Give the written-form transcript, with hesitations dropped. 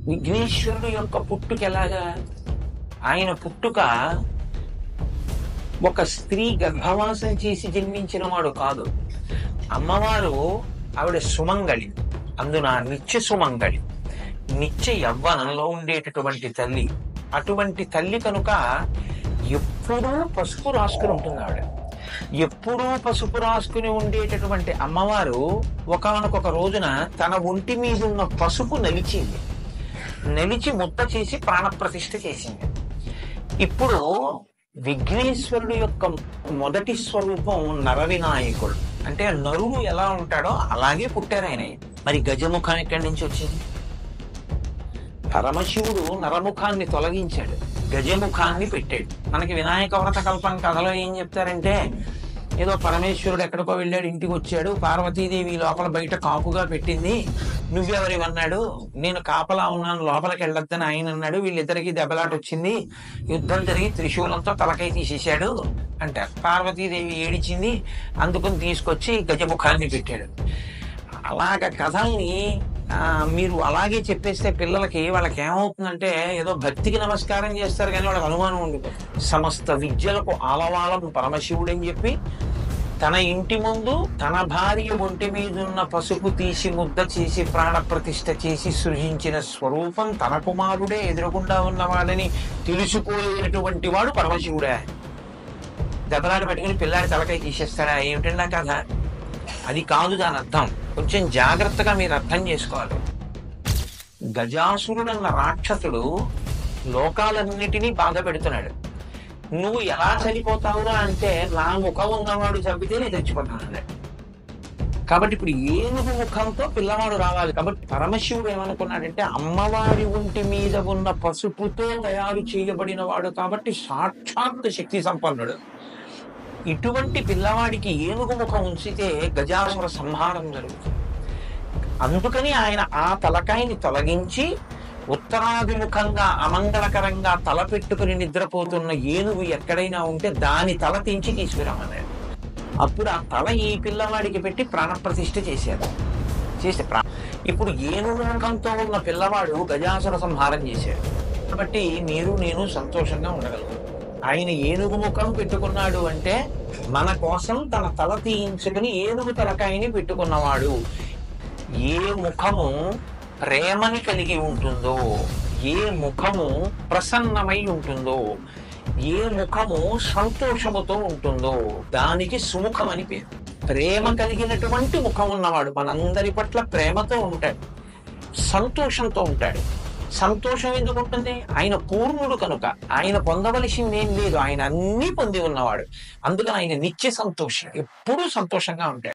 విఘ్నేశ్వరుడు యొక్క పుట్టుక ఎలాగా? ఆయన పుట్టుక ఒక స్త్రీ గర్భవాసం చేసి జన్మించిన వాడు కాదు. అమ్మవారు ఆవిడ సుమంగళి, అందున నిత్య సుమంగళి, నిత్య యవ్వనంలో ఉండేటటువంటి తల్లి. అటువంటి తల్లి కనుక ఎప్పుడూ పసుపు రాసుకుని ఉంటుంది ఆవిడ. ఎప్పుడూ పసుపు రాసుకుని ఉండేటటువంటి అమ్మవారు ఒకానొక రోజున తన ఒంటి మీద ఉన్న పసుపు నలిచింది. నలిచి ముద్ద చేసి ప్రాణప్రతిష్ఠ చేసింది. ఇప్పుడు విఘ్నేశ్వరుడు యొక్క మొదటి స్వరూపం నరవినాయకుడు. అంటే నరుడు ఎలా ఉంటాడో అలాగే పుట్టారు ఆయన. మరి గజముఖం ఎక్కడి నుంచి వచ్చింది? పరమశివుడు నరముఖాన్ని తొలగించాడు, గజముఖాన్ని పెట్టాడు. మనకి వినాయక వ్రత కల్పన కథలో ఏం చెప్తారంటే, ఏదో పరమేశ్వరుడు ఎక్కడికో వెళ్ళాడు, ఇంటికి వచ్చాడు, పార్వతీదేవి లోపల బయట కాపుగా పెట్టింది, నువ్వెవరివన్నాడు, నేను కాపలా ఉన్నాను లోపలికి వెళ్ళొద్దని ఆయన అన్నాడు, వీళ్ళిద్దరికి దెబ్బలాట వచ్చింది, యుద్ధం జరిగి త్రిశూలంతో తలకై తీసేశాడు అంటారు. పార్వతీదేవి ఏడిచింది, అందుకని తీసుకొచ్చి గజముఖాన్ని పెట్టాడు. అలాగ కథల్ని మీరు అలాగే చెప్పేస్తే పిల్లలకి వాళ్ళకి ఏమవుతుందంటే ఏదో భక్తికి నమస్కారం చేస్తారు కానీ వాళ్ళకి అనుమానం ఉండదు. సమస్త విద్యలకు ఆలవాలం పరమశివుడని చెప్పి తన ఇంటి ముందు తన భార్య ఒంటి మీద ఉన్న పసుపు తీసి ముద్ద చేసి ప్రాణప్రతిష్ఠ చేసి సృజించిన స్వరూపం తన కుమారుడే ఎదురుగుండా ఉన్నవాడని తెలుసుకోలేనటువంటి వాడు పరమశివుడే. దెబ్బలాట పెట్టుకుని పిల్లాడి తలకై తీసేస్తాడా? ఏమిటండి కథ? అది కాదు దాని అర్థం. కొంచెం జాగ్రత్తగా మీరు అర్థం చేసుకోవాలి. గజాసురుడు అన్న రాక్షసుడు లోకాలన్నిటినీ బాధ పెడుతున్నాడు. నువ్వు ఎలా చనిపోతావురా అంటే, నా ముఖం ఉన్నవాడు చంపితే నేను చచ్చిపోతాను. కాబట్టి ఇప్పుడు ఏనుగు ముఖంతో పిల్లవాడు రావాలి. కాబట్టి పరమశివుడు ఏమనుకున్నాడంటే, అమ్మవారి ఒంటి మీద ఉన్న పసుపుతో తయారు చేయబడిన వాడు కాబట్టి సాక్షాత్ శక్తి సంపన్నుడు. ఇటువంటి పిల్లవాడికి ఏనుగు ముఖం ఉంచితే గజాసుర సంహారం జరుగుతుంది. అందుకని ఆయన ఆ తలకాయని తొలగించి ఉత్తరాభిముఖంగా అమంగళకరంగా తల పెట్టుకుని నిద్రపోతున్న ఏనుగు ఎక్కడైనా ఉంటే దాని తల తెంచి తీసుకురామన్నాడు. అప్పుడు ఆ తల ఈ పిల్లవాడికి పెట్టి ప్రాణప్రతిష్ఠ చేశారు. ఇప్పుడు ఏనుగు ముఖంతో ఉన్న పిల్లవాడు గజాసుర సంహారం చేశాడు. కాబట్టి మీరు నేను సంతోషంగా ఉండగలుగుతాం. ఆయన ఏనుగు ముఖం పెట్టుకున్నాడు అంటే మన కోసం తన తల తీయించుకుని ఏనుగు తలకాయని పెట్టుకున్నవాడు. ఏ ముఖము ప్రేమని కలిగి ఉంటుందో, ఏ ముఖము ప్రసన్నమై ఉంటుందో, ఏ ముఖము సంతోషముతో ఉంటుందో దానికి సుముఖం అని పేరు. ప్రేమ కలిగినటువంటి ముఖం ఉన్నవాడు మనందరి పట్ల ప్రేమతో ఉంటాడు, సంతోషంతో ఉంటాడు. సంతోషం ఎందుకు ఉంటుంది? ఆయన పూర్ణుడు కనుక ఆయన పొందవలసింది ఏం లేదు, ఆయన అన్నీ పొంది ఉన్నవాడు. అందుకని ఆయన నిత్య సంతోషం, ఎప్పుడూ సంతోషంగా ఉంటాడు.